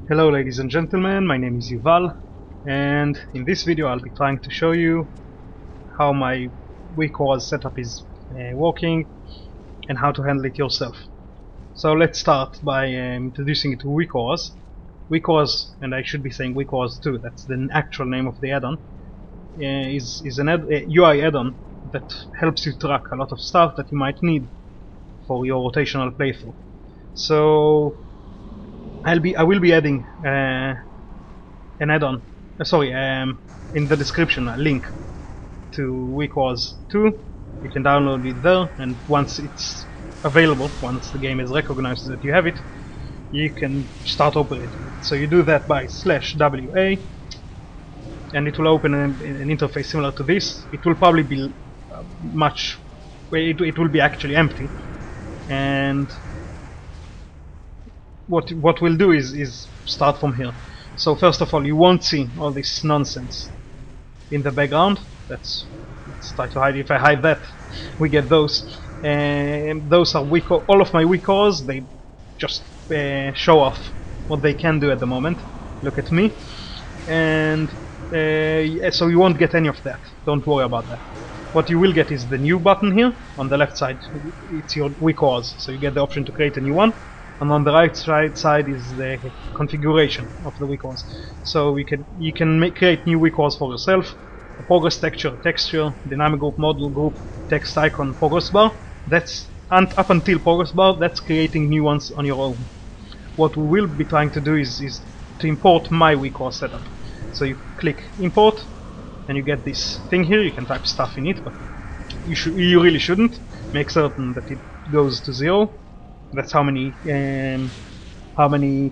Hello ladies and gentlemen, my name is Yuval, and in this video I'll be trying to show you how my Weakaruas setup is working and how to handle it yourself. So let's start by introducing it to Weakaruas. Weakaruas, and I should be saying Weakaruas too, that's the actual name of the add-on, is an UI add-on that helps you track a lot of stuff that you might need for your rotational playthrough. So I will be adding an add-on, in the description a link to Weakaruas 2. You can download it there, and once it's available, once the game is recognized that you have it, you can start operating it. So you do that by /WA, and it will open an interface similar to this. It will probably be it will be actually empty, and what we'll do is start from here. So first of all, you won't see all this nonsense in the background. Let's try to hide. If I hide that, we get those. And those are all of my Weakaruas. They just show off what they can do at the moment. Look at me. And so you won't get any of that. Don't worry about that. What you will get is the new button here on the left side. It's your Weakaruas, so you get the option to create a new one. And on the right side is the configuration of the Weakaruas. So you can create new Weakaruas for yourself. A progress texture, dynamic group, model group, text icon, progress bar. That's up until progress bar. That's creating new ones on your own. What we will be trying to do is to import my Weakaruas setup. So you click import, and you get this thing here. You can type stuff in it, but you really shouldn't. Make certain that it goes to 0. That's how many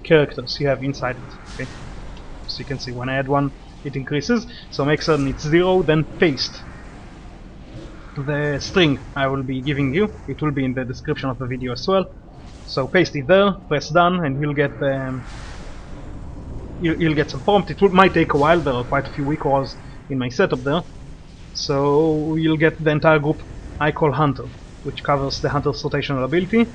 characters you have inside it. Okay, so you can see when I add one, it increases. So make certain it's 0, then paste the string I will be giving you. It will be in the description of the video as well. So paste it there, press done, and you'll get you'll get some prompt. It might take a while. There are quite a few Weakaruas in my setup there. So you'll get the entire group I call Hunter, which covers the Hunter's rotational ability.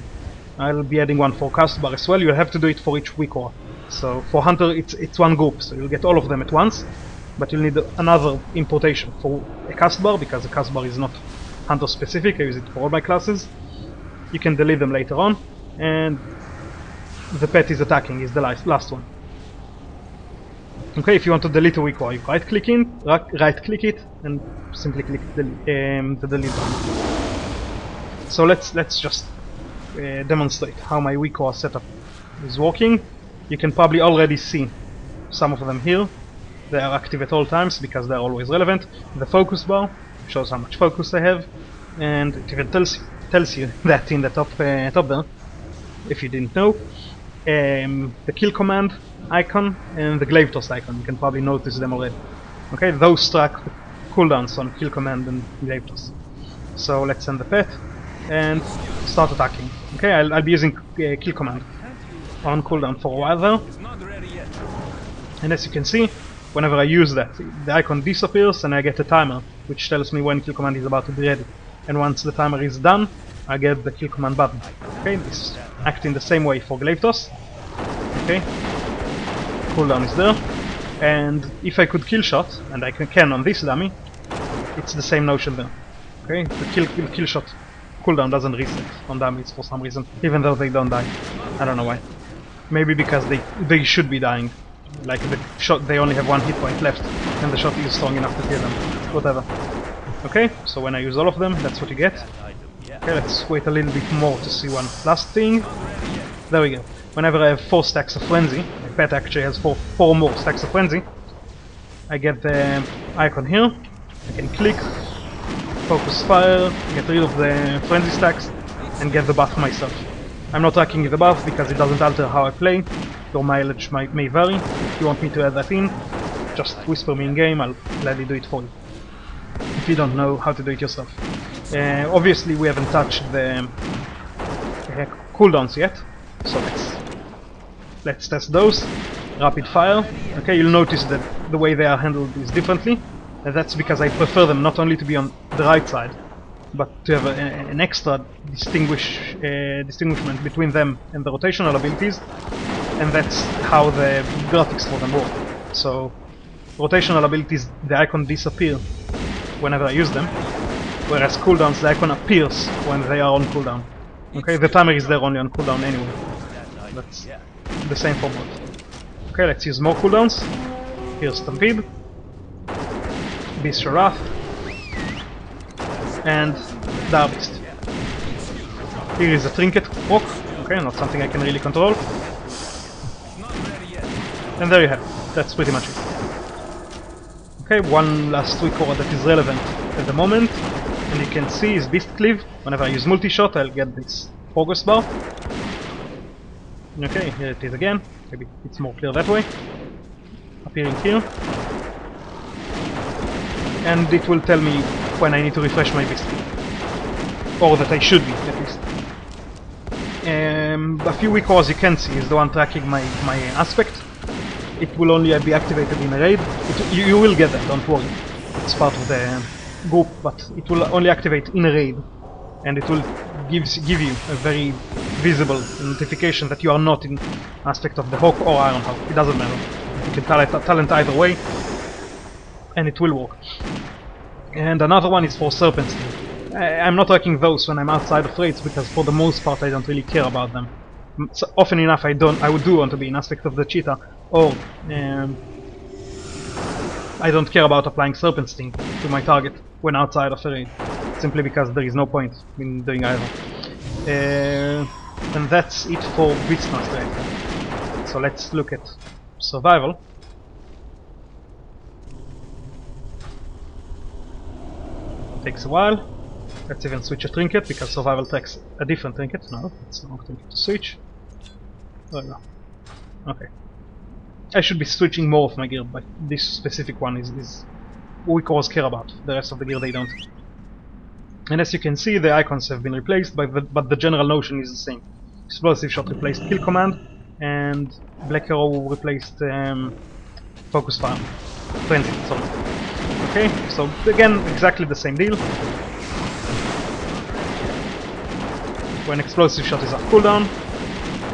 I'll be adding one for cast bar as well. You'll have to do it for each Weakarua. So for Hunter it's one group, so you'll get all of them at once, but you'll need another importation for a cast bar, because the cast bar is not Hunter specific. I use it for all my classes. You can delete them later on, and the pet is attacking is the last one. Okay, if you want to delete a Weakarua, you right click it, and simply click the delete button. So let's just demonstrate how my Weakaruas setup is working. You can probably already see some of them here. They are active at all times because they're always relevant. The focus bar shows how much focus I have, and it even tells you that in the top there, if you didn't know. The kill command icon and the glaive toss icon, you can probably notice them already. Okay, those track the cooldowns on kill command and glaive toss. So let's send the pet and start attacking. Okay, I'll be using kill command on cooldown for a while there. And as you can see, whenever I use that, the icon disappears and I get a timer which tells me when kill command is about to be ready. And once the timer is done, I get the kill command button. Okay, this acting the same way for glaive toss. Okay, cooldown is there. And if I could kill shot, and I can on this dummy, it's the same notion there. Okay, the kill shot cooldown doesn't reset on dummies for some reason, even though they don't die. I don't know why. Maybe because they should be dying. Like the shot, they only have one hit point left, and the shot is strong enough to kill them. Whatever. Okay, so when I use all of them, that's what you get. Okay, let's wait a little bit more to see one last thing. There we go. Whenever I have 4 stacks of frenzy, my pet actually has 4 more stacks of frenzy, I get the icon here. I can click, focus fire, get rid of the frenzy stacks, and get the buff myself. I'm not tracking the buff because it doesn't alter how I play. Your mileage may vary. If you want me to add that in, just whisper me in game, I'll gladly do it for you. If you don't know how to do it yourself. Obviously we haven't touched the cooldowns yet, so let's test those. Rapid fire. Okay, you'll notice that the way they are handled is differently. And that's because I prefer them not only to be on the right side, but to have an extra distinguishment between them and the rotational abilities. and that's how the graphics for them work. So rotational abilities, the icon disappear whenever I use them, whereas cooldowns, the icon appears when they are on cooldown. Okay, the timer is there only on cooldown anyway. That's the same for both. Okay, let's use more cooldowns. Here's Stampede, Beast Wrath, and Darbeast. Here is a Trinket proc, okay, not something I can really control. And there you have it, that's pretty much it. Okay, one last Weakaruas that is relevant at the moment, and you can see is Beast Cleave. Whenever I use multi-shot, I'll get this progress bar. Okay, here it is again, maybe it's more clear that way. Appearing here. And it will tell me when I need to refresh my Beast Cleave. Or that I should be, at least. A few Weakaruas you can see is the one tracking my aspect. It will only be activated in a raid. You will get that, don't worry. It's part of the group, but it will only activate in a raid. And it will give you a very visible notification that you are not in aspect of the Hawk or Iron Hawk. It doesn't matter. You can talent either way, and it will work. And another one is for Serpent Sting. I'm not tracking those when I'm outside of raids because for the most part I don't really care about them. So often enough I would do want to be in aspect of the cheetah, or I don't care about applying Serpent Sting to my target when outside of a raid, simply because there is no point in doing either. And that's it for Beastmaster, I think. So let's look at survival. Takes a while. Let's even switch a trinket because survival takes a different trinket. No, it's the wrong trinket to switch. Oh no. Okay. I should be switching more of my gear, but this specific one is Weakaruas care about. The rest of the gear they don't. And as you can see, the icons have been replaced, but the general notion is the same. Explosive Shot replaced Kill Command, and Black Arrow replaced Focus Fire. Frenzy, sorry. Okay, so again, exactly the same deal. When Explosive Shot is off cooldown,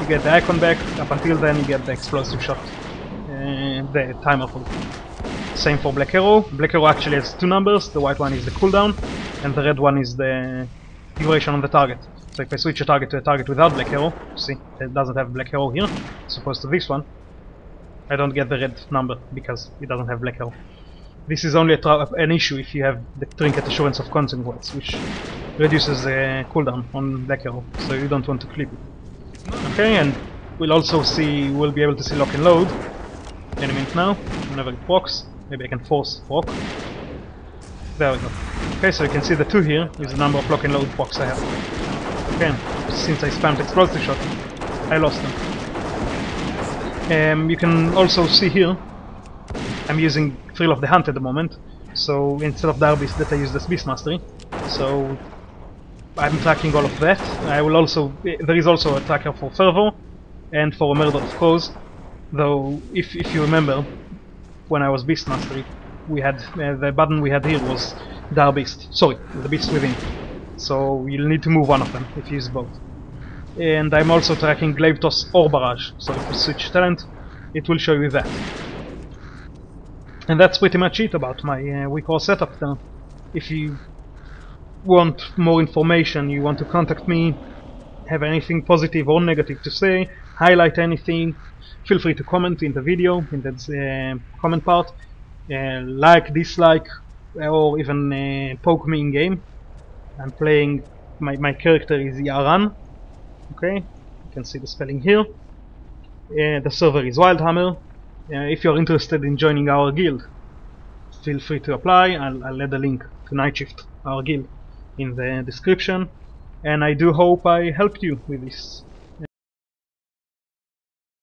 you get the icon back. Up until then, you get the Explosive Shot, the timer for it. Same for Black Arrow. Black Arrow actually has two numbers. The white one is the cooldown, and the red one is the duration on the target. So if I switch a target to a target without Black Arrow, see, it doesn't have Black Arrow here, as opposed to this one, I don't get the red number because it doesn't have Black Arrow. This is only an issue if you have the Trinket Assurance of Consequence, which reduces the cooldown on Black Arrow, so you don't want to clip it. Okay, and we'll also see, we'll be able to see lock and load any minute now, whenever it procs. Maybe I can force proc. There we go. Okay, so you can see the 2 here is the number of lock and load procs I have. Okay, since I spammed Explosive Shot, I lost them. You can also see here, I'm using Thrill of the Hunt at the moment, so instead of Darbeast that I use this Beast Mastery, so I'm tracking all of that. I will also, there is also a tracker for Fervor and for Murder of Crows, though if you remember, when I was Beast Mastery, we had the button we had here was Darbeast, sorry, the Beast Within, so you'll need to move one of them if you use both. And I'm also tracking Glaive Toss or Barrage, so if you switch talent, it will show you that. And that's pretty much it about my Weakaruas setup now. If you want more information, you want to contact me, have anything positive or negative to say, highlight anything, feel free to comment in the video, in the comment part, like, dislike, or even poke me in game. I'm playing, my character is Yaran, okay, you can see the spelling here. The server is Wildhammer. If you're interested in joining our guild, feel free to apply. I'll add a link to Night Shift, our guild, in the description. And I do hope I helped you with this